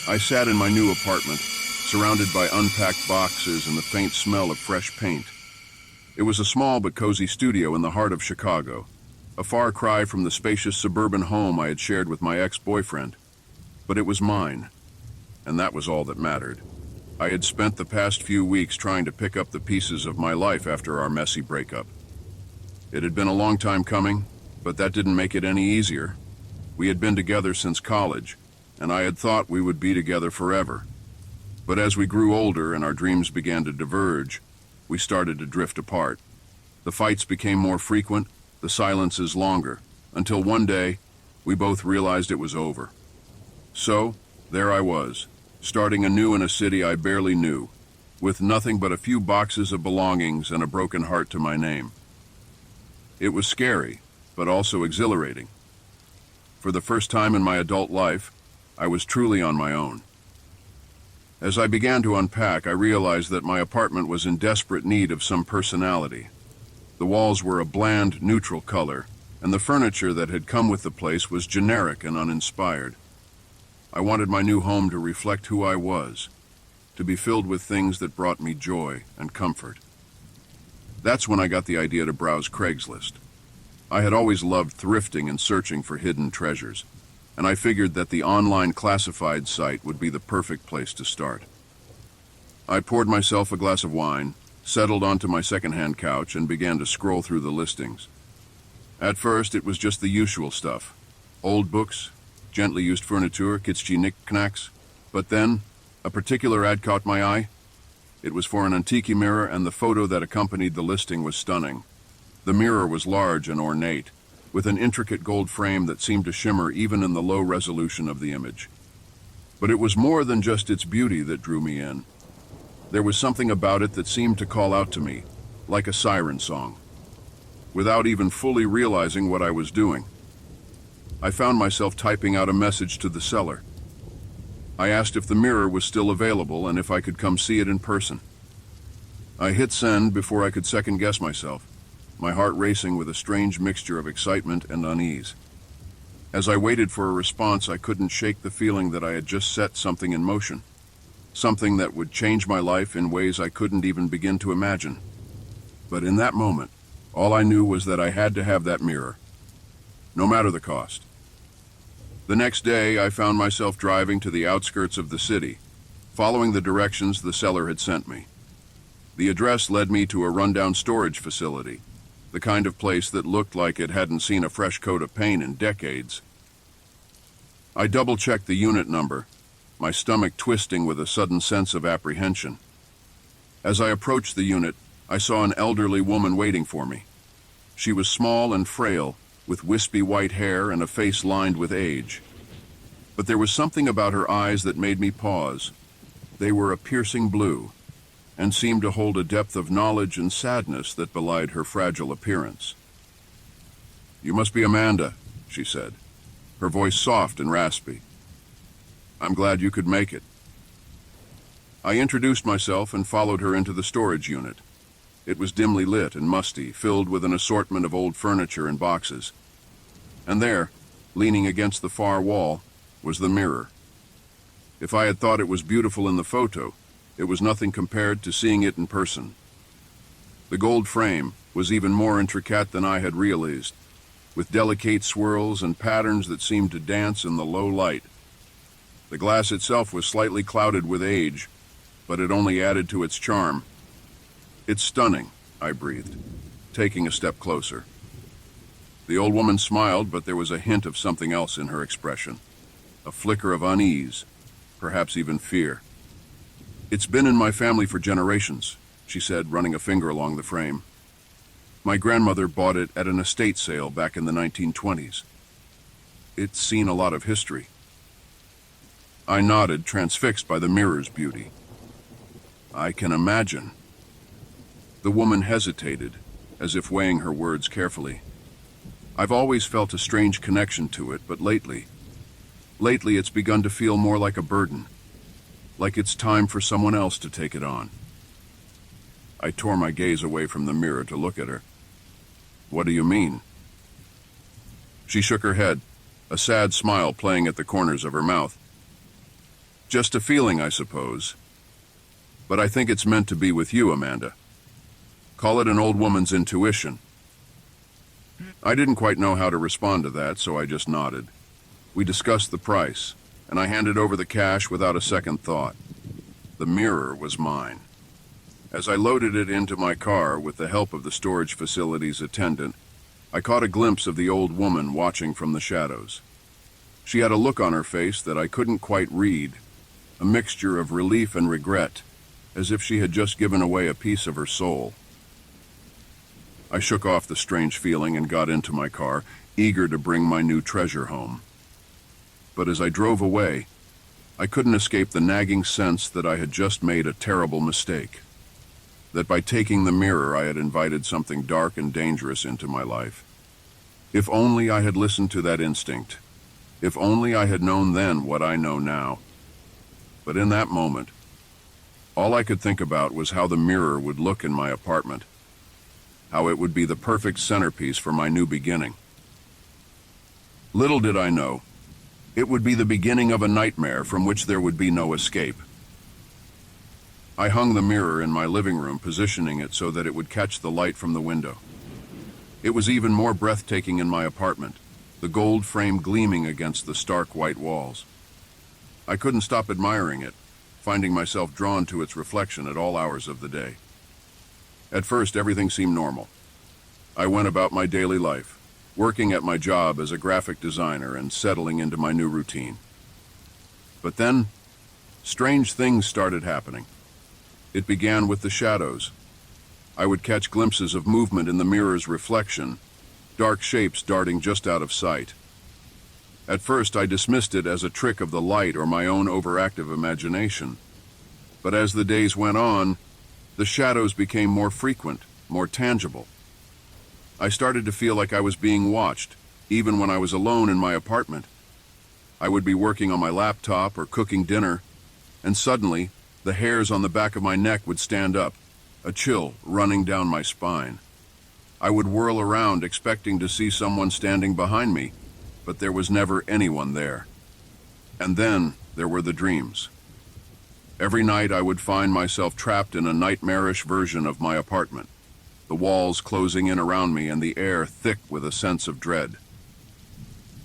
I sat in my new apartment, surrounded by unpacked boxes and the faint smell of fresh paint. It was a small but cozy studio in the heart of Chicago, a far cry from the spacious suburban home I had shared with my ex-boyfriend. But it was mine, and that was all that mattered. I had spent the past few weeks trying to pick up the pieces of my life after our messy breakup. It had been a long time coming, but that didn't make it any easier. We had been together since college, and I had thought we would be together forever. But as we grew older and our dreams began to diverge, we started to drift apart. The fights became more frequent, the silences longer, until one day, we both realized it was over. So, there I was, starting anew in a city I barely knew, with nothing but a few boxes of belongings and a broken heart to my name. It was scary, but also exhilarating. For the first time in my adult life, I was truly on my own. As I began to unpack, I realized that my apartment was in desperate need of some personality. The walls were a bland, neutral color, and the furniture that had come with the place was generic and uninspired. I wanted my new home to reflect who I was, to be filled with things that brought me joy and comfort. That's when I got the idea to browse Craigslist. I had always loved thrifting and searching for hidden treasures, and I figured that the online classified site would be the perfect place to start. I poured myself a glass of wine, settled onto my secondhand couch, and began to scroll through the listings. At first, it was just the usual stuff. Old books, gently used furniture, kitschy knickknacks. But then, a particular ad caught my eye. It was for an antique mirror, and the photo that accompanied the listing was stunning. The mirror was large and ornate, with an intricate gold frame that seemed to shimmer even in the low resolution of the image. But it was more than just its beauty that drew me in. There was something about it that seemed to call out to me, like a siren song. Without even fully realizing what I was doing, I found myself typing out a message to the seller. I asked if the mirror was still available and if I could come see it in person. I hit send before I could second-guess myself, my heart racing with a strange mixture of excitement and unease. As I waited for a response, I couldn't shake the feeling that I had just set something in motion, something that would change my life in ways I couldn't even begin to imagine. But in that moment, all I knew was that I had to have that mirror, no matter the cost. The next day, I found myself driving to the outskirts of the city, following the directions the seller had sent me. The address led me to a rundown storage facility, the kind of place that looked like it hadn't seen a fresh coat of paint in decades. I double-checked the unit number, my stomach twisting with a sudden sense of apprehension. As I approached the unit, I saw an elderly woman waiting for me. She was small and frail, with wispy white hair and a face lined with age. But there was something about her eyes that made me pause. They were a piercing blue, and seemed to hold a depth of knowledge and sadness that belied her fragile appearance. "You must be Amanda," she said, her voice soft and raspy. "I'm glad you could make it." I introduced myself and followed her into the storage unit. It was dimly lit and musty, filled with an assortment of old furniture and boxes. And there, leaning against the far wall, was the mirror. If I had thought it was beautiful in the photo, it was nothing compared to seeing it in person. The gold frame was even more intricate than I had realized, with delicate swirls and patterns that seemed to dance in the low light. The glass itself was slightly clouded with age, but it only added to its charm. "It's stunning," I breathed, taking a step closer. The old woman smiled, but there was a hint of something else in her expression, a flicker of unease, perhaps even fear. "It's been in my family for generations," she said, running a finger along the frame. "My grandmother bought it at an estate sale back in the 1920s. It's seen a lot of history." I nodded, transfixed by the mirror's beauty. "I can imagine." The woman hesitated, as if weighing her words carefully. "I've always felt a strange connection to it, but lately it's begun to feel more like a burden, like it's time for someone else to take it on." I tore my gaze away from the mirror to look at her. "What do you mean?" She shook her head, a sad smile playing at the corners of her mouth. Just a feeling, I suppose. But I think it's meant to be with you, Amanda. Call it an old woman's intuition. I didn't quite know how to respond to that, so I just nodded. We discussed the price, and I handed over the cash without a second thought. The mirror was mine. As I loaded it into my car with the help of the storage facility's attendant, I caught a glimpse of the old woman watching from the shadows. She had a look on her face that I couldn't quite read, a mixture of relief and regret, as if she had just given away a piece of her soul. I shook off the strange feeling and got into my car, eager to bring my new treasure home. But as I drove away, I couldn't escape the nagging sense that I had just made a terrible mistake. That by taking the mirror, I had invited something dark and dangerous into my life. If only I had listened to that instinct. If only I had known then what I know now. But in that moment, all I could think about was how the mirror would look in my apartment. How it would be the perfect centerpiece for my new beginning. Little did I know, it would be the beginning of a nightmare from which there would be no escape. I hung the mirror in my living room, positioning it so that it would catch the light from the window. It was even more breathtaking in my apartment, the gold frame gleaming against the stark white walls. I couldn't stop admiring it, finding myself drawn to its reflection at all hours of the day. At first, everything seemed normal. I went about my daily life, working at my job as a graphic designer and settling into my new routine. But then, strange things started happening. It began with the shadows. I would catch glimpses of movement in the mirror's reflection, dark shapes darting just out of sight. At first, I dismissed it as a trick of the light or my own overactive imagination. But as the days went on, the shadows became more frequent, more tangible. I started to feel like I was being watched, even when I was alone in my apartment. I would be working on my laptop or cooking dinner, and suddenly, the hairs on the back of my neck would stand up, a chill running down my spine. I would whirl around expecting to see someone standing behind me, but there was never anyone there. And then there were the dreams. Every night I would find myself trapped in a nightmarish version of my apartment, the walls closing in around me and the air thick with a sense of dread.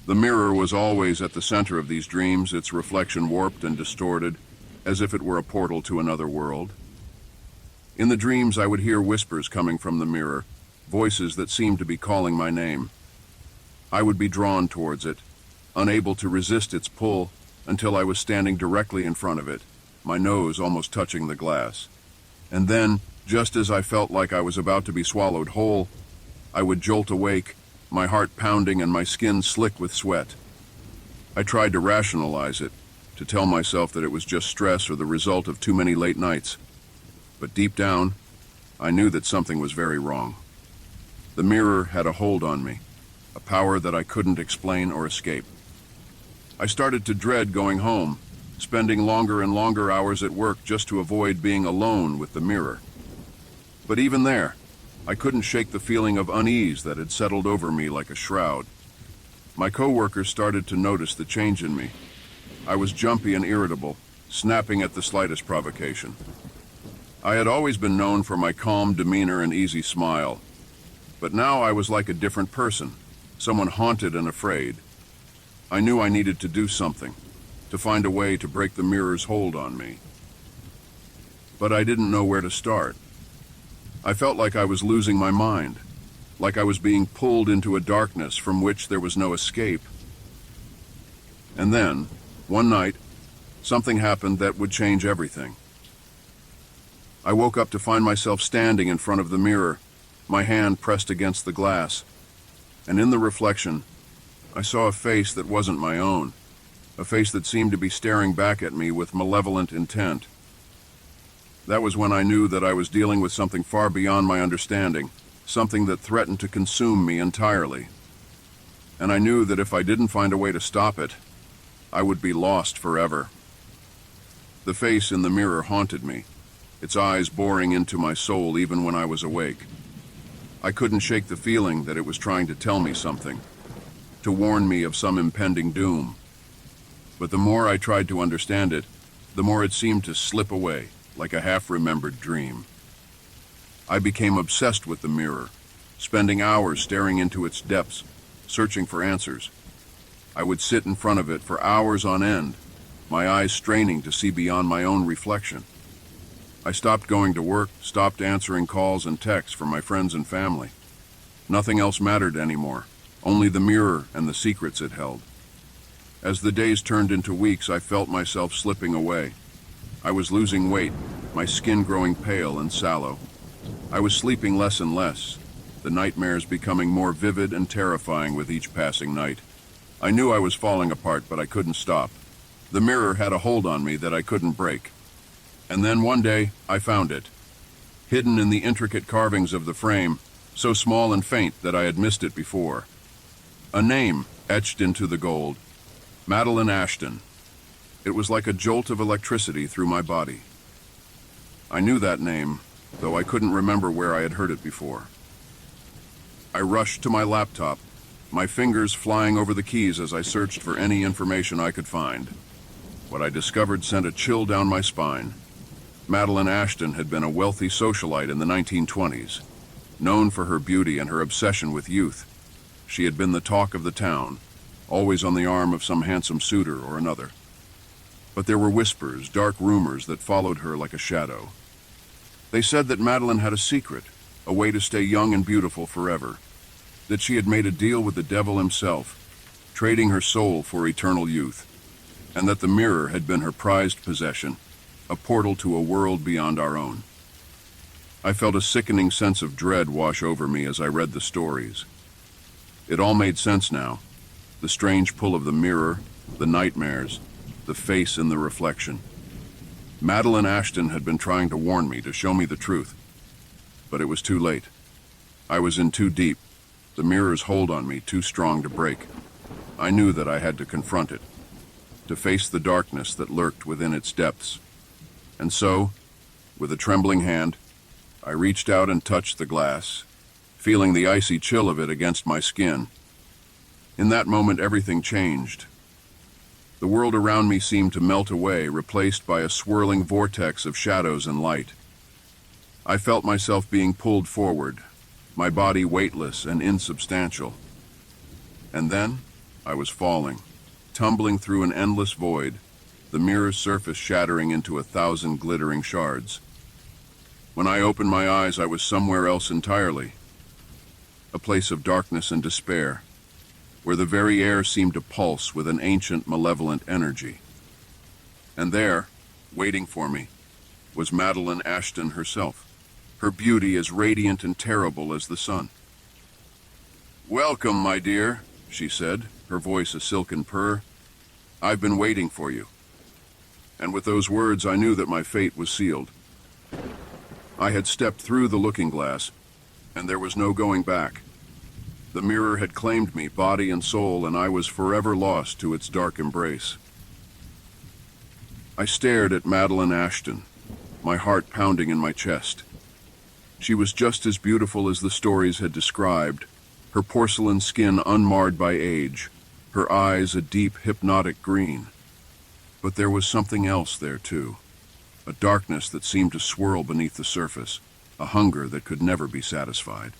The mirror was always at the center of these dreams, its reflection warped and distorted, as if it were a portal to another world. In the dreams, I would hear whispers coming from the mirror, voices that seemed to be calling my name. I would be drawn towards it, unable to resist its pull, until I was standing directly in front of it, my nose almost touching the glass. And then, just as I felt like I was about to be swallowed whole, I would jolt awake, my heart pounding and my skin slick with sweat. I tried to rationalize it, to tell myself that it was just stress or the result of too many late nights. But deep down, I knew that something was very wrong. The mirror had a hold on me, a power that I couldn't explain or escape. I started to dread going home, spending longer and longer hours at work just to avoid being alone with the mirror. But even there, I couldn't shake the feeling of unease that had settled over me like a shroud. My coworkers started to notice the change in me. I was jumpy and irritable, snapping at the slightest provocation. I had always been known for my calm demeanor and easy smile, but now I was like a different person, someone haunted and afraid. I knew I needed to do something, to find a way to break the mirror's hold on me. But I didn't know where to start. I felt like I was losing my mind, like I was being pulled into a darkness from which there was no escape. And then, one night, something happened that would change everything. I woke up to find myself standing in front of the mirror, my hand pressed against the glass. And in the reflection, I saw a face that wasn't my own, a face that seemed to be staring back at me with malevolent intent. That was when I knew that I was dealing with something far beyond my understanding, something that threatened to consume me entirely. And I knew that if I didn't find a way to stop it, I would be lost forever. The face in the mirror haunted me, its eyes boring into my soul even when I was awake. I couldn't shake the feeling that it was trying to tell me something, to warn me of some impending doom. But the more I tried to understand it, the more it seemed to slip away, like a half-remembered dream. I became obsessed with the mirror, spending hours staring into its depths, searching for answers. I would sit in front of it for hours on end, my eyes straining to see beyond my own reflection. I stopped going to work, stopped answering calls and texts from my friends and family. Nothing else mattered anymore, only the mirror and the secrets it held. As the days turned into weeks, I felt myself slipping away. I was losing weight, my skin growing pale and sallow. I was sleeping less and less, the nightmares becoming more vivid and terrifying with each passing night. I knew I was falling apart, but I couldn't stop. The mirror had a hold on me that I couldn't break. And then one day, I found it. Hidden in the intricate carvings of the frame, so small and faint that I had missed it before. A name etched into the gold. Madeline Ashton. It was like a jolt of electricity through my body. I knew that name, though I couldn't remember where I had heard it before. I rushed to my laptop, my fingers flying over the keys as I searched for any information I could find. What I discovered sent a chill down my spine. Madeline Ashton had been a wealthy socialite in the 1920s, known for her beauty and her obsession with youth. She had been the talk of the town, always on the arm of some handsome suitor or another. But there were whispers, dark rumors that followed her like a shadow. They said that Madeline had a secret, a way to stay young and beautiful forever, that she had made a deal with the devil himself, trading her soul for eternal youth, and that the mirror had been her prized possession, a portal to a world beyond our own. I felt a sickening sense of dread wash over me as I read the stories. It all made sense now. The strange pull of the mirror, the nightmares, the face in the reflection. Madeline Ashton had been trying to warn me, to show me the truth. But it was too late. I was in too deep, the mirror's hold on me too strong to break. I knew that I had to confront it, to face the darkness that lurked within its depths. And so, with a trembling hand, I reached out and touched the glass, feeling the icy chill of it against my skin. In that moment, everything changed. The world around me seemed to melt away, replaced by a swirling vortex of shadows and light. I felt myself being pulled forward, my body weightless and insubstantial. And then, I was falling, tumbling through an endless void, the mirror's surface shattering into 1,000 glittering shards. When I opened my eyes, I was somewhere else entirely. A place of darkness and despair, where the very air seemed to pulse with an ancient, malevolent energy. And there, waiting for me, was Madeline Ashton herself, her beauty as radiant and terrible as the sun. "Welcome, my dear," she said, her voice a silken purr. "I've been waiting for you." And with those words, I knew that my fate was sealed. I had stepped through the looking glass, and there was no going back. The mirror had claimed me, body and soul, and I was forever lost to its dark embrace. I stared at Madeline Ashton, my heart pounding in my chest. She was just as beautiful as the stories had described, her porcelain skin unmarred by age, her eyes a deep, hypnotic green. But there was something else there, too, a darkness that seemed to swirl beneath the surface, a hunger that could never be satisfied.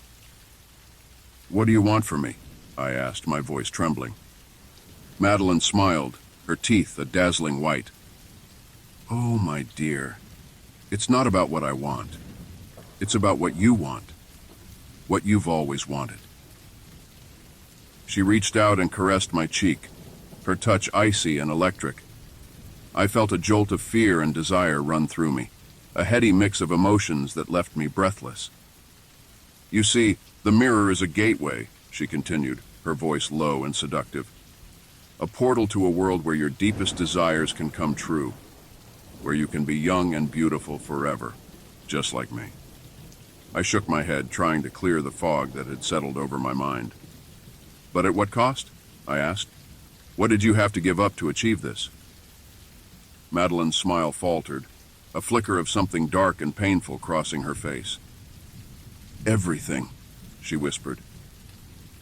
"What do you want from me?" I asked, my voice trembling. Madeline smiled, her teeth a dazzling white. "Oh, my dear, it's not about what I want. It's about what you want, what you've always wanted." She reached out and caressed my cheek, her touch icy and electric. I felt a jolt of fear and desire run through me, a heady mix of emotions that left me breathless. "You see, the mirror is a gateway," she continued, her voice low and seductive. "A portal to a world where your deepest desires can come true, where you can be young and beautiful forever, just like me." I shook my head, trying to clear the fog that had settled over my mind. "But at what cost?" I asked. "What did you have to give up to achieve this?" Madeline's smile faltered, a flicker of something dark and painful crossing her face. "Everything," she whispered.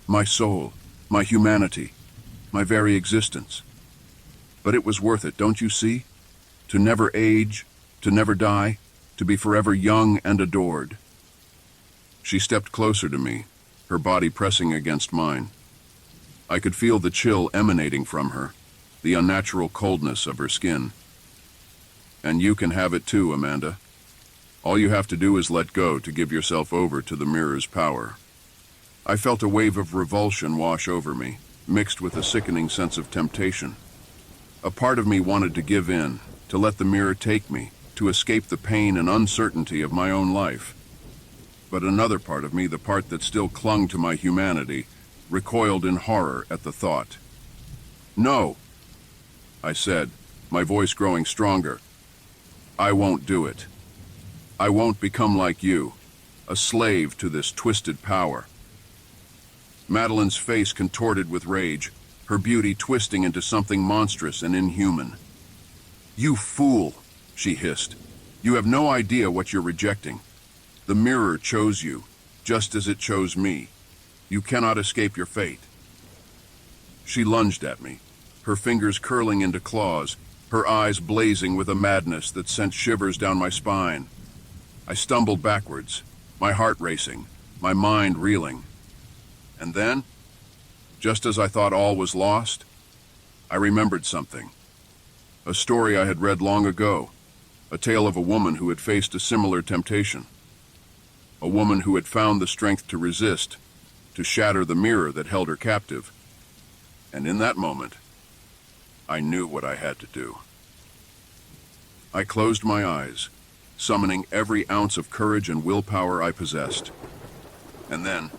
"My soul, my humanity, my very existence. But it was worth it, don't you see? To never age, to never die, to be forever young and adored. She stepped closer to me, her body pressing against mine. I could feel the chill emanating from her, the unnatural coldness of her skin. And you can have it too, Amanda. All you have to do is let go to give yourself over to the mirror's power. I felt a wave of revulsion wash over me, mixed with a sickening sense of temptation. A part of me wanted to give in, to let the mirror take me, to escape the pain and uncertainty of my own life. But another part of me, the part that still clung to my humanity, recoiled in horror at the thought. "No," I said, my voice growing stronger. "I won't do it. I won't become like you, a slave to this twisted power." Madeline's face contorted with rage, her beauty twisting into something monstrous and inhuman. "You fool," she hissed. "You have no idea what you're rejecting. The mirror chose you, just as it chose me. You cannot escape your fate." She lunged at me, her fingers curling into claws, her eyes blazing with a madness that sent shivers down my spine. I stumbled backwards, my heart racing, my mind reeling. And then, just as I thought all was lost, I remembered something. A story I had read long ago, a tale of a woman who had faced a similar temptation. A woman who had found the strength to resist, to shatter the mirror that held her captive. And in that moment, I knew what I had to do. I closed my eyes, summoning every ounce of courage and willpower I possessed. And then,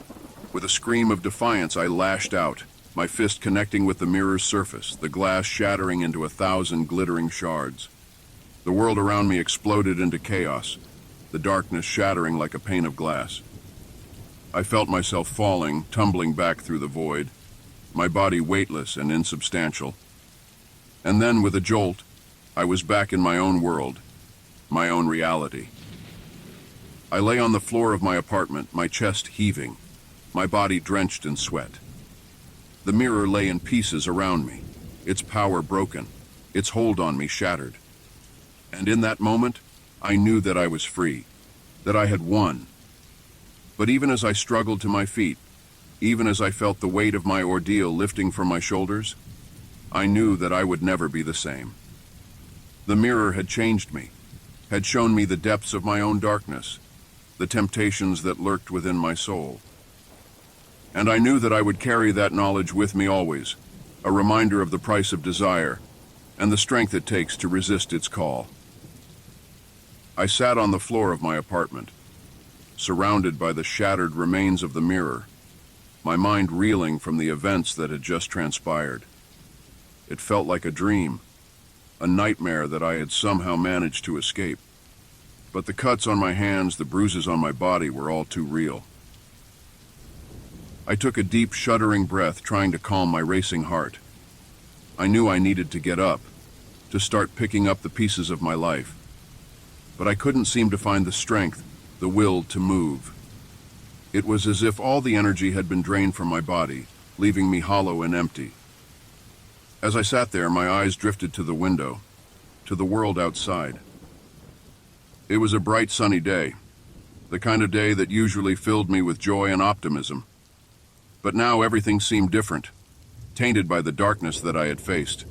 with a scream of defiance, I lashed out, my fist connecting with the mirror's surface, the glass shattering into 1,000 glittering shards. The world around me exploded into chaos, the darkness shattering like a pane of glass. I felt myself falling, tumbling back through the void, my body weightless and insubstantial. And then, with a jolt, I was back in my own world, my own reality. I lay on the floor of my apartment, my chest heaving, my body drenched in sweat. The mirror lay in pieces around me, its power broken, its hold on me shattered. And in that moment, I knew that I was free, that I had won. But even as I struggled to my feet, even as I felt the weight of my ordeal lifting from my shoulders, I knew that I would never be the same. The mirror had changed me, had shown me the depths of my own darkness, the temptations that lurked within my soul. And I knew that I would carry that knowledge with me always, a reminder of the price of desire and the strength it takes to resist its call. I sat on the floor of my apartment, surrounded by the shattered remains of the mirror, my mind reeling from the events that had just transpired. It felt like a dream, a nightmare that I had somehow managed to escape. But the cuts on my hands, the bruises on my body were all too real. I took a deep, shuddering breath, trying to calm my racing heart. I knew I needed to get up, to start picking up the pieces of my life. But I couldn't seem to find the strength, the will to move. It was as if all the energy had been drained from my body, leaving me hollow and empty. As I sat there, my eyes drifted to the window, to the world outside. It was a bright, sunny day, the kind of day that usually filled me with joy and optimism. But now everything seemed different, tainted by the darkness that I had faced.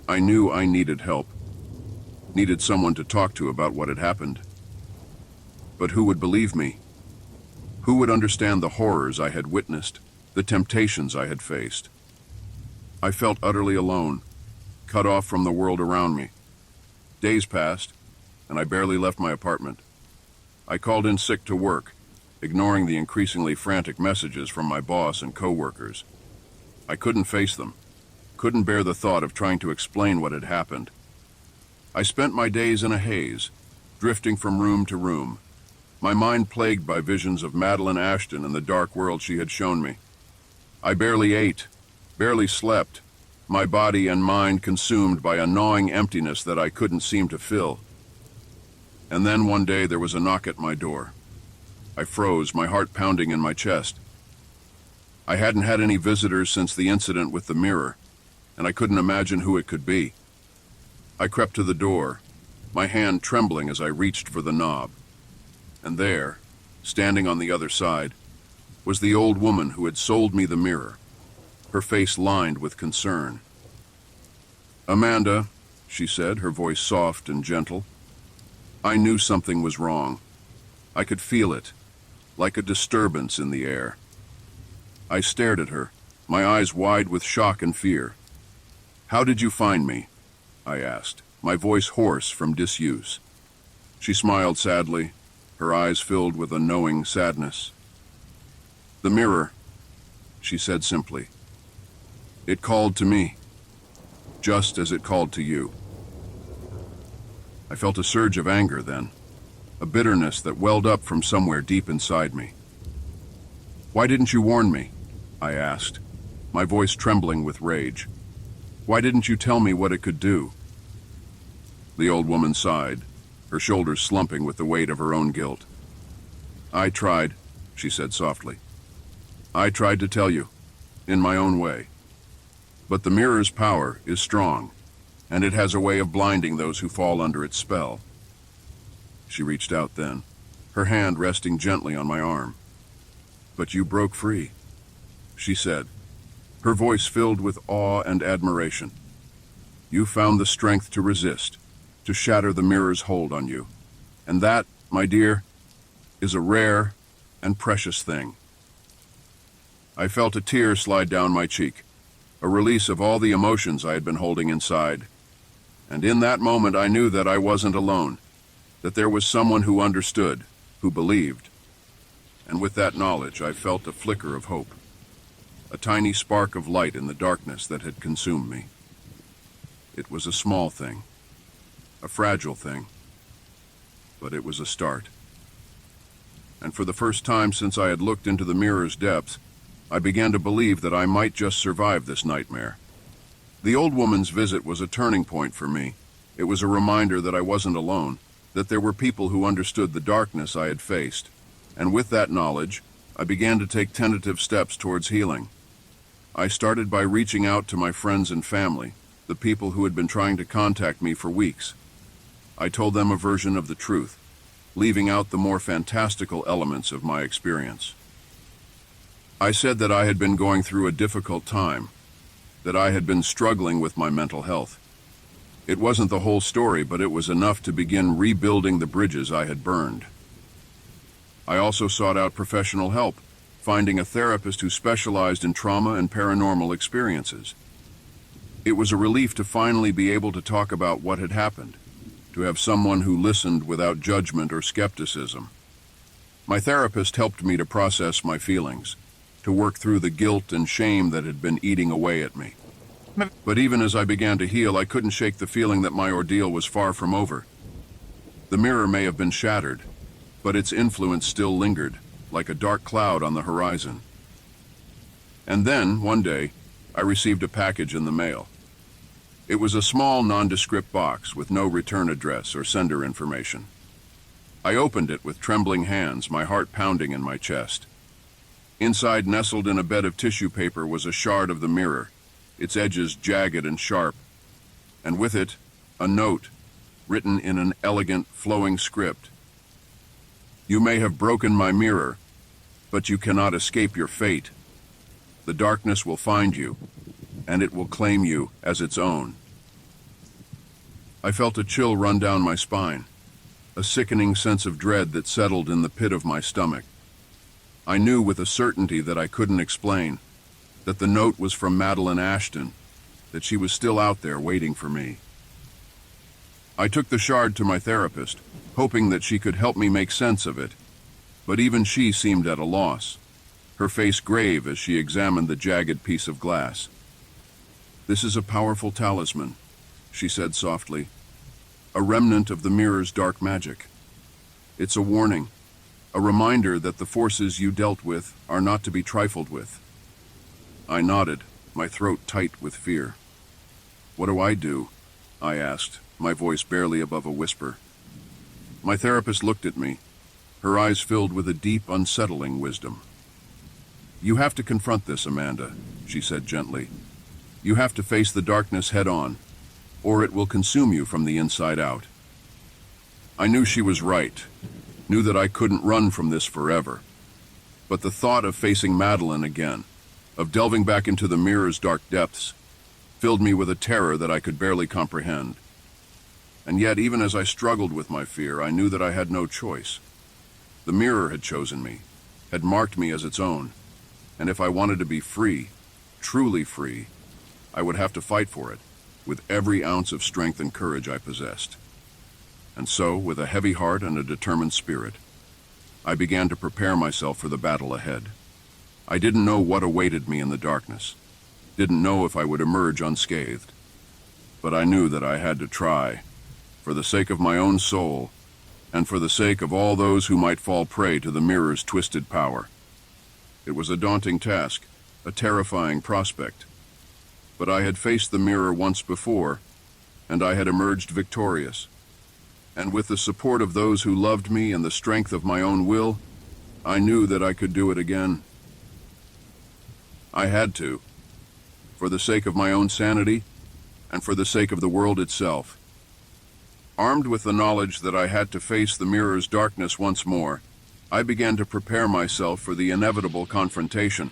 I knew I needed help, needed someone to talk to about what had happened. But who would believe me? Who would understand the horrors I had witnessed, the temptations I had faced? I felt utterly alone, cut off from the world around me. Days passed, and I barely left my apartment. I called in sick to work, ignoring the increasingly frantic messages from my boss and coworkers. I couldn't face them, couldn't bear the thought of trying to explain what had happened. I spent my days in a haze, drifting from room to room, my mind plagued by visions of Madeline Ashton and the dark world she had shown me. I barely ate, barely slept, my body and mind consumed by a gnawing emptiness that I couldn't seem to fill. And then one day there was a knock at my door. I froze, my heart pounding in my chest. I hadn't had any visitors since the incident with the mirror, and I couldn't imagine who it could be. I crept to the door, my hand trembling as I reached for the knob. And there, standing on the other side, was the old woman who had sold me the mirror, her face lined with concern. "Amanda," she said, her voice soft and gentle. I knew something was wrong. I could feel it, like a disturbance in the air. I stared at her, my eyes wide with shock and fear. "How did you find me?" I asked, my voice hoarse from disuse. She smiled sadly, her eyes filled with a knowing sadness. "The mirror," she said simply. "It called to me, just as it called to you." I felt a surge of anger then, a bitterness that welled up from somewhere deep inside me. "Why didn't you warn me?" I asked, my voice trembling with rage. "Why didn't you tell me what it could do?" The old woman sighed, her shoulders slumping with the weight of her own guilt. "I tried," she said softly. "I tried to tell you, in my own way. But the mirror's power is strong, and it has a way of blinding those who fall under its spell." She reached out then, her hand resting gently on my arm. "But you broke free," she said, her voice filled with awe and admiration. "You found the strength to resist, to shatter the mirror's hold on you. And that, my dear, is a rare and precious thing." I felt a tear slide down my cheek, a release of all the emotions I had been holding inside. And in that moment I knew that I wasn't alone, that there was someone who understood, who believed. And with that knowledge I felt a flicker of hope, a tiny spark of light in the darkness that had consumed me. It was a small thing, a fragile thing, but it was a start. And for the first time since I had looked into the mirror's depths, I began to believe that I might just survive this nightmare. The old woman's visit was a turning point for me. It was a reminder that I wasn't alone, that there were people who understood the darkness I had faced. And with that knowledge, I began to take tentative steps towards healing. I started by reaching out to my friends and family, the people who had been trying to contact me for weeks. I told them a version of the truth, leaving out the more fantastical elements of my experience. I said that I had been going through a difficult time, that I had been struggling with my mental health. It wasn't the whole story, but it was enough to begin rebuilding the bridges I had burned. I also sought out professional help, finding a therapist who specialized in trauma and paranormal experiences. It was a relief to finally be able to talk about what had happened, to have someone who listened without judgment or skepticism. My therapist helped me to process my feelings, to work through the guilt and shame that had been eating away at me. But even as I began to heal, I couldn't shake the feeling that my ordeal was far from over. The mirror may have been shattered, but its influence still lingered, like a dark cloud on the horizon. And then, one day, I received a package in the mail. It was a small, nondescript box with no return address or sender information. I opened it with trembling hands, my heart pounding in my chest. Inside, nestled in a bed of tissue paper, was a shard of the mirror, its edges jagged and sharp, and with it, a note, written in an elegant, flowing script. "You may have broken my mirror, but you cannot escape your fate. The darkness will find you, and it will claim you as its own." I felt a chill run down my spine, a sickening sense of dread that settled in the pit of my stomach. I knew with a certainty that I couldn't explain, that the note was from Madeline Ashton, that she was still out there waiting for me. I took the shard to my therapist, hoping that she could help me make sense of it, but even she seemed at a loss, her face grave as she examined the jagged piece of glass. "This is a powerful talisman," she said softly, "a remnant of the mirror's dark magic. It's a warning, a reminder that the forces you dealt with are not to be trifled with." I nodded, my throat tight with fear. "What do I do?" I asked, my voice barely above a whisper. My therapist looked at me, her eyes filled with a deep, unsettling wisdom. "You have to confront this, Amanda," she said gently. "You have to face the darkness head on. or it will consume you from the inside out. I knew she was right, knew that I couldn't run from this forever. But the thought of facing Madeline again, of delving back into the mirror's dark depths, filled me with a terror that I could barely comprehend. And yet, even as I struggled with my fear, I knew that I had no choice. The mirror had chosen me, had marked me as its own, and if I wanted to be free, truly free, I would have to fight for it, with every ounce of strength and courage I possessed. And so, with a heavy heart and a determined spirit, I began to prepare myself for the battle ahead. I didn't know what awaited me in the darkness, didn't know if I would emerge unscathed, but I knew that I had to try, for the sake of my own soul, and for the sake of all those who might fall prey to the mirror's twisted power. It was a daunting task, a terrifying prospect, but I had faced the mirror once before, and I had emerged victorious. And with the support of those who loved me and the strength of my own will, I knew that I could do it again. I had to, for the sake of my own sanity, and for the sake of the world itself. Armed with the knowledge that I had to face the mirror's darkness once more, I began to prepare myself for the inevitable confrontation.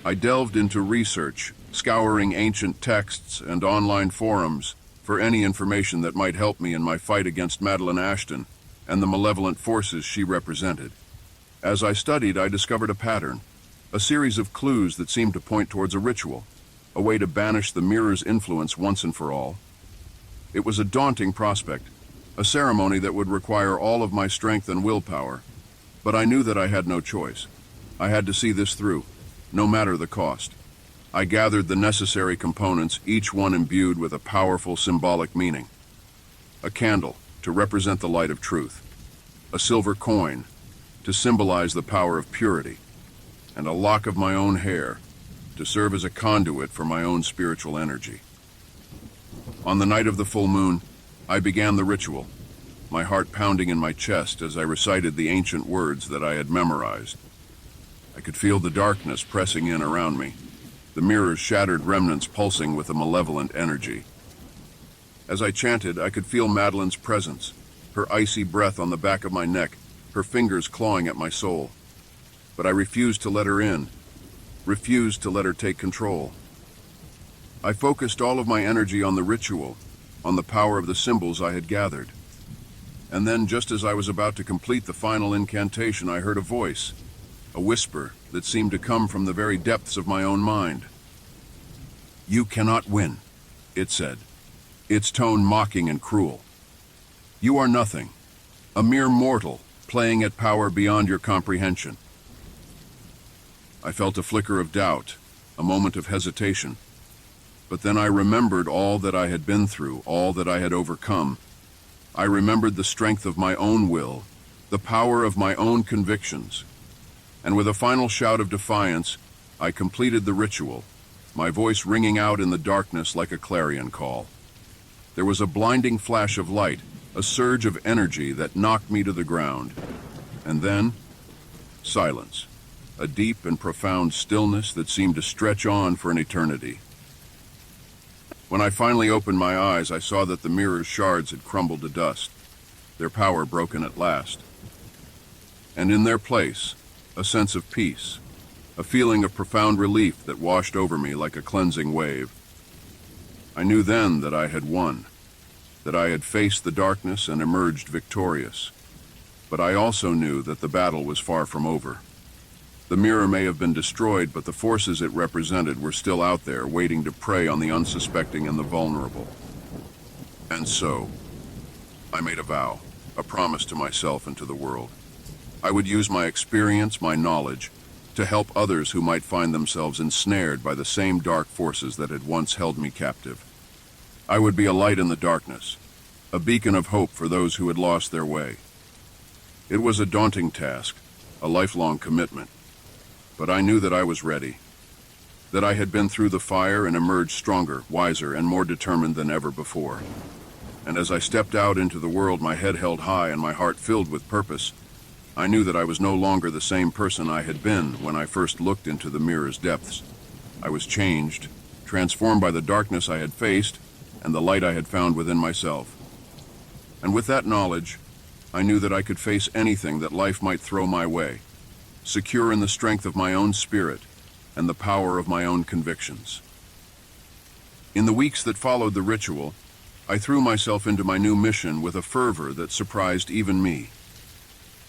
I delved into research, scouring ancient texts and online forums for any information that might help me in my fight against Madeline Ashton and the malevolent forces she represented. As I studied, I discovered a pattern, a series of clues that seemed to point towards a ritual, a way to banish the mirror's influence once and for all. It was a daunting prospect, a ceremony that would require all of my strength and willpower, but I knew that I had no choice. I had to see this through, no matter the cost. I gathered the necessary components, each one imbued with a powerful symbolic meaning. A candle, to represent the light of truth. A silver coin, to symbolize the power of purity. And a lock of my own hair, to serve as a conduit for my own spiritual energy. On the night of the full moon, I began the ritual, my heart pounding in my chest as I recited the ancient words that I had memorized. I could feel the darkness pressing in around me, the mirror's shattered remnants pulsing with a malevolent energy. As I chanted, I could feel Madeline's presence, her icy breath on the back of my neck, her fingers clawing at my soul. But I refused to let her in, refused to let her take control. I focused all of my energy on the ritual, on the power of the symbols I had gathered. And then, just as I was about to complete the final incantation, I heard a voice, a whisper that seemed to come from the very depths of my own mind. "You cannot win," it said, its tone mocking and cruel. "You are nothing, a mere mortal playing at power beyond your comprehension." I felt a flicker of doubt, a moment of hesitation. But then I remembered all that I had been through, all that I had overcome. I remembered the strength of my own will, the power of my own convictions. And with a final shout of defiance, I completed the ritual, my voice ringing out in the darkness like a clarion call. There was a blinding flash of light, a surge of energy that knocked me to the ground. And then, silence, a deep and profound stillness that seemed to stretch on for an eternity. When I finally opened my eyes, I saw that the mirror's shards had crumbled to dust, their power broken at last. And in their place, a sense of peace, a feeling of profound relief that washed over me like a cleansing wave. I knew then that I had won, that I had faced the darkness and emerged victorious. But I also knew that the battle was far from over. The mirror may have been destroyed, but the forces it represented were still out there, waiting to prey on the unsuspecting and the vulnerable. And so, I made a vow, a promise to myself and to the world. I would use my experience, my knowledge, to help others who might find themselves ensnared by the same dark forces that had once held me captive. I would be a light in the darkness, a beacon of hope for those who had lost their way. It was a daunting task, a lifelong commitment, but I knew that I was ready, that I had been through the fire and emerged stronger, wiser, and more determined than ever before. And as I stepped out into the world, my head held high and my heart filled with purpose, I knew that I was no longer the same person I had been when I first looked into the mirror's depths. I was changed, transformed by the darkness I had faced, and the light I had found within myself. And with that knowledge, I knew that I could face anything that life might throw my way, secure in the strength of my own spirit and the power of my own convictions. In the weeks that followed the ritual, I threw myself into my new mission with a fervor that surprised even me.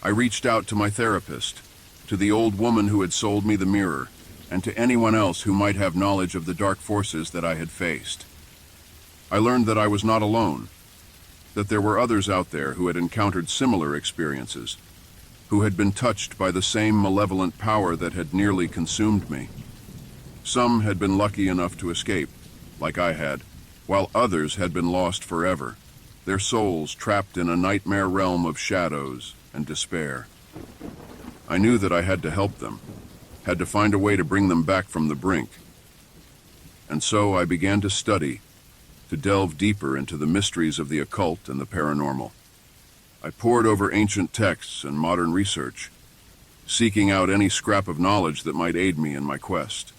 I reached out to my therapist, to the old woman who had sold me the mirror, and to anyone else who might have knowledge of the dark forces that I had faced. I learned that I was not alone, that there were others out there who had encountered similar experiences, who had been touched by the same malevolent power that had nearly consumed me. Some had been lucky enough to escape, like I had, while others had been lost forever, their souls trapped in a nightmare realm of shadows and despair. I knew that I had to help them, had to find a way to bring them back from the brink. And so I began to study, to delve deeper into the mysteries of the occult and the paranormal. I pored over ancient texts and modern research, seeking out any scrap of knowledge that might aid me in my quest.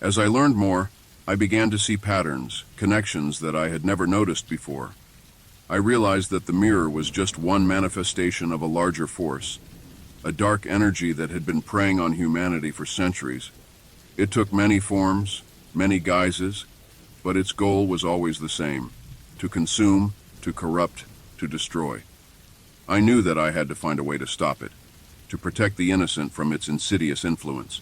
As I learned more, I began to see patterns, connections that I had never noticed before. I realized that the mirror was just one manifestation of a larger force, a dark energy that had been preying on humanity for centuries. It took many forms, many guises, but its goal was always the same: to consume, to corrupt, to destroy. I knew that I had to find a way to stop it, to protect the innocent from its insidious influence.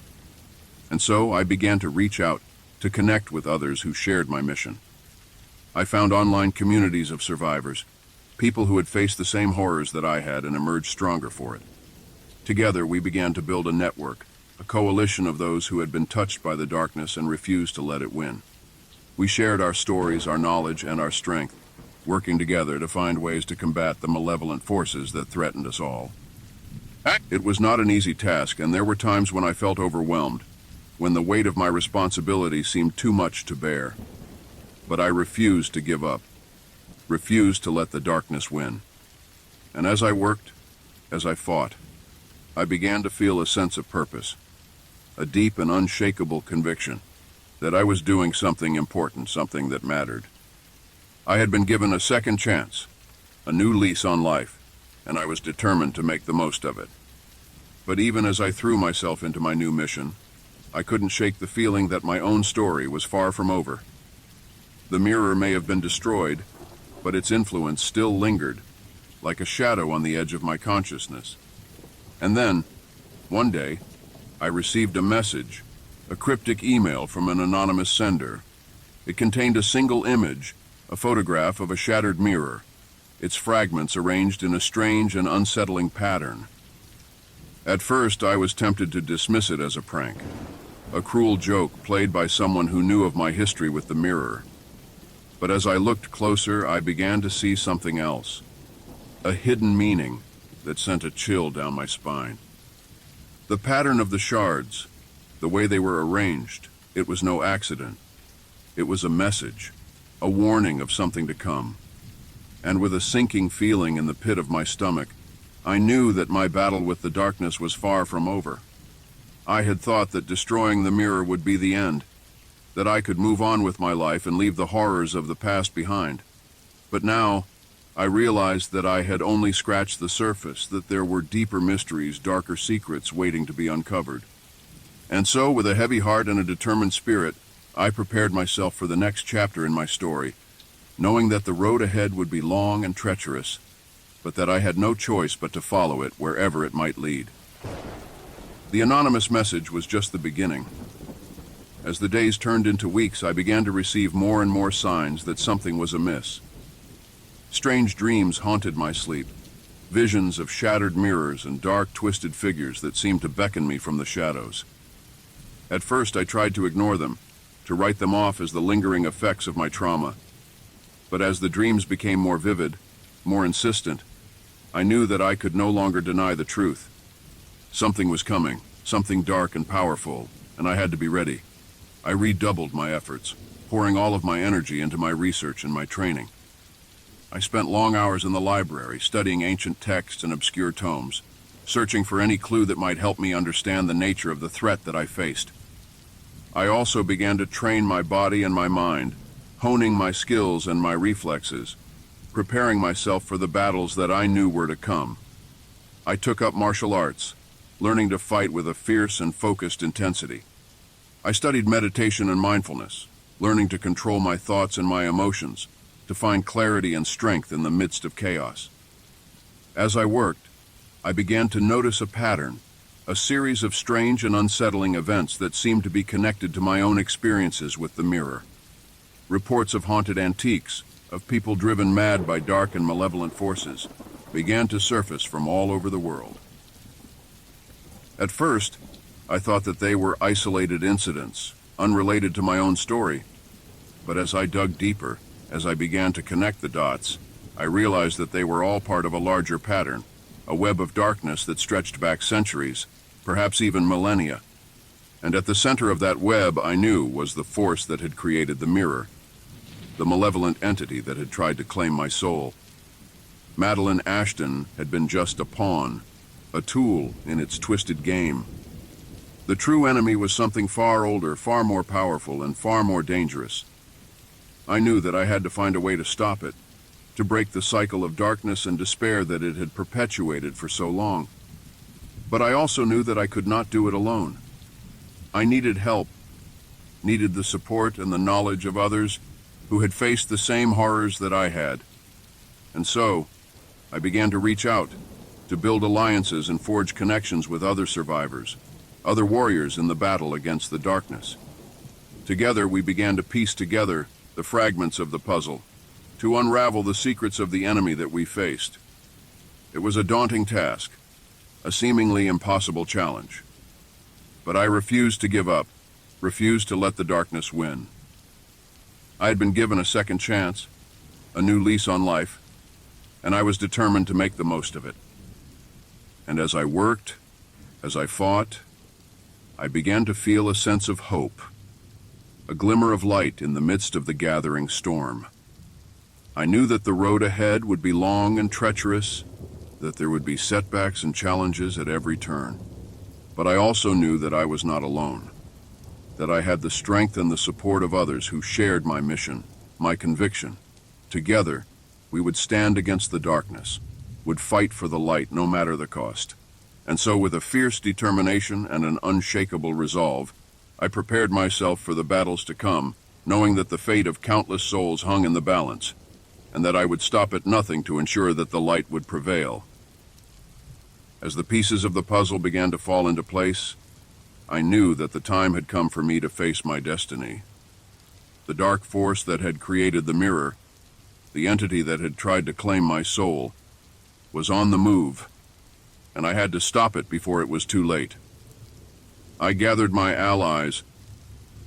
And so I began to reach out, to connect with others who shared my mission. I found online communities of survivors, people who had faced the same horrors that I had and emerged stronger for it. Together, we began to build a network, a coalition of those who had been touched by the darkness and refused to let it win. We shared our stories, our knowledge, and our strength, working together to find ways to combat the malevolent forces that threatened us all. It was not an easy task, and there were times when I felt overwhelmed, when the weight of my responsibility seemed too much to bear. But I refused to give up, refused to let the darkness win. And as I worked, as I fought, I began to feel a sense of purpose, a deep and unshakable conviction that I was doing something important, something that mattered. I had been given a second chance, a new lease on life, and I was determined to make the most of it. But even as I threw myself into my new mission, I couldn't shake the feeling that my own story was far from over. The mirror may have been destroyed, but its influence still lingered, like a shadow on the edge of my consciousness. And then, one day, I received a message, a cryptic email from an anonymous sender. It contained a single image, a photograph of a shattered mirror, its fragments arranged in a strange and unsettling pattern. At first, I was tempted to dismiss it as a prank, a cruel joke played by someone who knew of my history with the mirror. But as I looked closer, I began to see something else, a hidden meaning that sent a chill down my spine. The pattern of the shards, the way they were arranged, it was no accident. It was a message, a warning of something to come. And with a sinking feeling in the pit of my stomach, I knew that my battle with the darkness was far from over. I had thought that destroying the mirror would be the end, that I could move on with my life and leave the horrors of the past behind. But now, I realized that I had only scratched the surface, that there were deeper mysteries, darker secrets waiting to be uncovered. And so, with a heavy heart and a determined spirit, I prepared myself for the next chapter in my story, knowing that the road ahead would be long and treacherous, but that I had no choice but to follow it wherever it might lead. The anonymous message was just the beginning. As the days turned into weeks, I began to receive more and more signs that something was amiss. Strange dreams haunted my sleep, visions of shattered mirrors and dark, twisted figures that seemed to beckon me from the shadows. At first, I tried to ignore them, to write them off as the lingering effects of my trauma. But as the dreams became more vivid, more insistent, I knew that I could no longer deny the truth. Something was coming, something dark and powerful, and I had to be ready. I redoubled my efforts, pouring all of my energy into my research and my training. I spent long hours in the library, studying ancient texts and obscure tomes, searching for any clue that might help me understand the nature of the threat that I faced. I also began to train my body and my mind, honing my skills and my reflexes, preparing myself for the battles that I knew were to come. I took up martial arts, learning to fight with a fierce and focused intensity. I studied meditation and mindfulness, learning to control my thoughts and my emotions, to find clarity and strength in the midst of chaos. As I worked, I began to notice a pattern, a series of strange and unsettling events that seemed to be connected to my own experiences with the mirror. Reports of haunted antiques, of people driven mad by dark and malevolent forces, began to surface from all over the world. At first, I thought that they were isolated incidents, unrelated to my own story. But as I dug deeper, as I began to connect the dots, I realized that they were all part of a larger pattern, a web of darkness that stretched back centuries, perhaps even millennia. And at the center of that web, I knew, was the force that had created the mirror, the malevolent entity that had tried to claim my soul. Madeline Ashton had been just a pawn, a tool in its twisted game. The true enemy was something far older, far more powerful, and far more dangerous. I knew that I had to find a way to stop it, to break the cycle of darkness and despair that it had perpetuated for so long. But I also knew that I could not do it alone. I needed help, needed the support and the knowledge of others who had faced the same horrors that I had. And so, I began to reach out, to build alliances and forge connections with other survivors, other warriors in the battle against the darkness. Together, we began to piece together the fragments of the puzzle, to unravel the secrets of the enemy that we faced. It was a daunting task, a seemingly impossible challenge. But I refused to give up, refused to let the darkness win. I had been given a second chance, a new lease on life, and I was determined to make the most of it. And as I worked, as I fought, I began to feel a sense of hope, a glimmer of light in the midst of the gathering storm. I knew that the road ahead would be long and treacherous, that there would be setbacks and challenges at every turn. But I also knew that I was not alone, that I had the strength and the support of others who shared my mission, my conviction. Together, we would stand against the darkness, would fight for the light no matter the cost. And so with a fierce determination and an unshakable resolve, I prepared myself for the battles to come, knowing that the fate of countless souls hung in the balance, and that I would stop at nothing to ensure that the light would prevail. As the pieces of the puzzle began to fall into place, I knew that the time had come for me to face my destiny. The dark force that had created the mirror, the entity that had tried to claim my soul, was on the move, and I had to stop it before it was too late. I gathered my allies,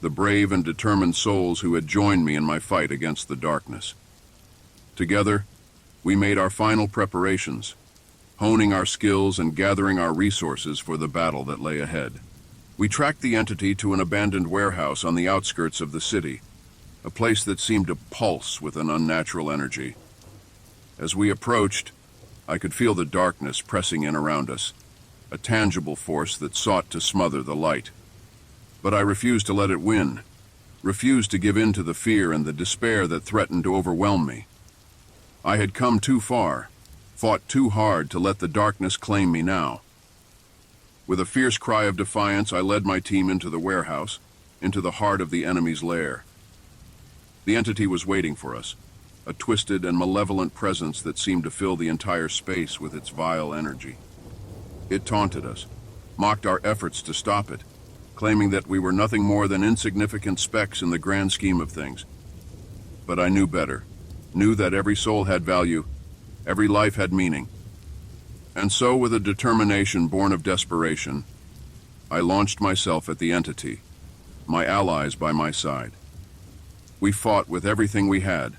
the brave and determined souls who had joined me in my fight against the darkness. Together, we made our final preparations, honing our skills and gathering our resources for the battle that lay ahead. We tracked the entity to an abandoned warehouse on the outskirts of the city, a place that seemed to pulse with an unnatural energy. As we approached, I could feel the darkness pressing in around us, a tangible force that sought to smother the light. But I refused to let it win, refused to give in to the fear and the despair that threatened to overwhelm me. I had come too far, fought too hard to let the darkness claim me now. With a fierce cry of defiance, I led my team into the warehouse, into the heart of the enemy's lair. The entity was waiting for us, a twisted and malevolent presence that seemed to fill the entire space with its vile energy. It taunted us, mocked our efforts to stop it, claiming that we were nothing more than insignificant specks in the grand scheme of things. But I knew better, knew that every soul had value, every life had meaning. And so, with a determination born of desperation, I launched myself at the entity, my allies by my side. We fought with everything we had,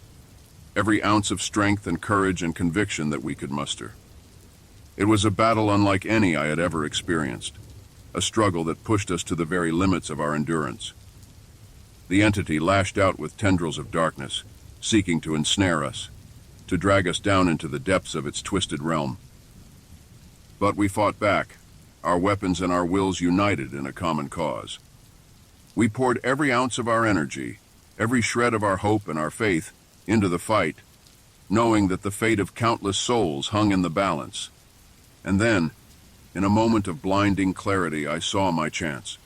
every ounce of strength and courage and conviction that we could muster. It was a battle unlike any I had ever experienced, a struggle that pushed us to the very limits of our endurance. The entity lashed out with tendrils of darkness, seeking to ensnare us, to drag us down into the depths of its twisted realm. But we fought back, our weapons and our wills united in a common cause. We poured every ounce of our energy, every shred of our hope and our faith, into the fight, knowing that the fate of countless souls hung in the balance. And then, in a moment of blinding clarity, I saw my chance.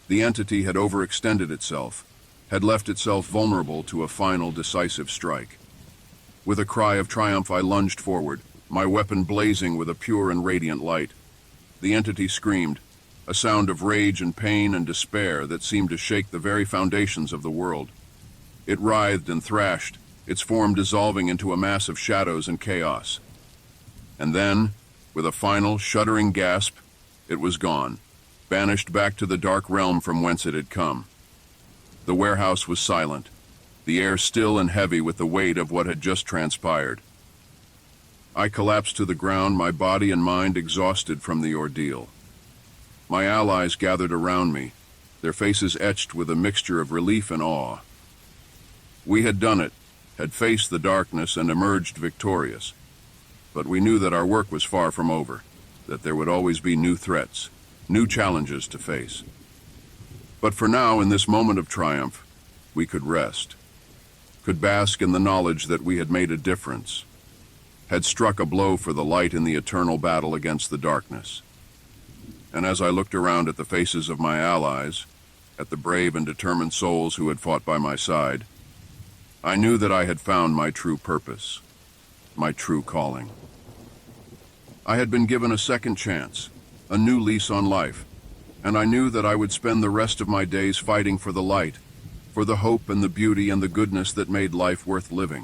The entity had overextended itself, had left itself vulnerable to a final decisive strike. With a cry of triumph, I lunged forward, my weapon blazing with a pure and radiant light. The entity screamed, a sound of rage and pain and despair that seemed to shake the very foundations of the world. It writhed and thrashed, its form dissolving into a mass of shadows and chaos. And then, with a final, shuddering gasp, it was gone, banished back to the dark realm from whence it had come. The warehouse was silent, the air still and heavy with the weight of what had just transpired. I collapsed to the ground, my body and mind exhausted from the ordeal. My allies gathered around me, their faces etched with a mixture of relief and awe. We had done it, had faced the darkness and emerged victorious. But we knew that our work was far from over, that there would always be new threats, new challenges to face. But for now, in this moment of triumph, we could rest, could bask in the knowledge that we had made a difference, had struck a blow for the light in the eternal battle against the darkness. And as I looked around at the faces of my allies, at the brave and determined souls who had fought by my side, I knew that I had found my true purpose, my true calling. I had been given a second chance, a new lease on life, and I knew that I would spend the rest of my days fighting for the light, for the hope and the beauty and the goodness that made life worth living.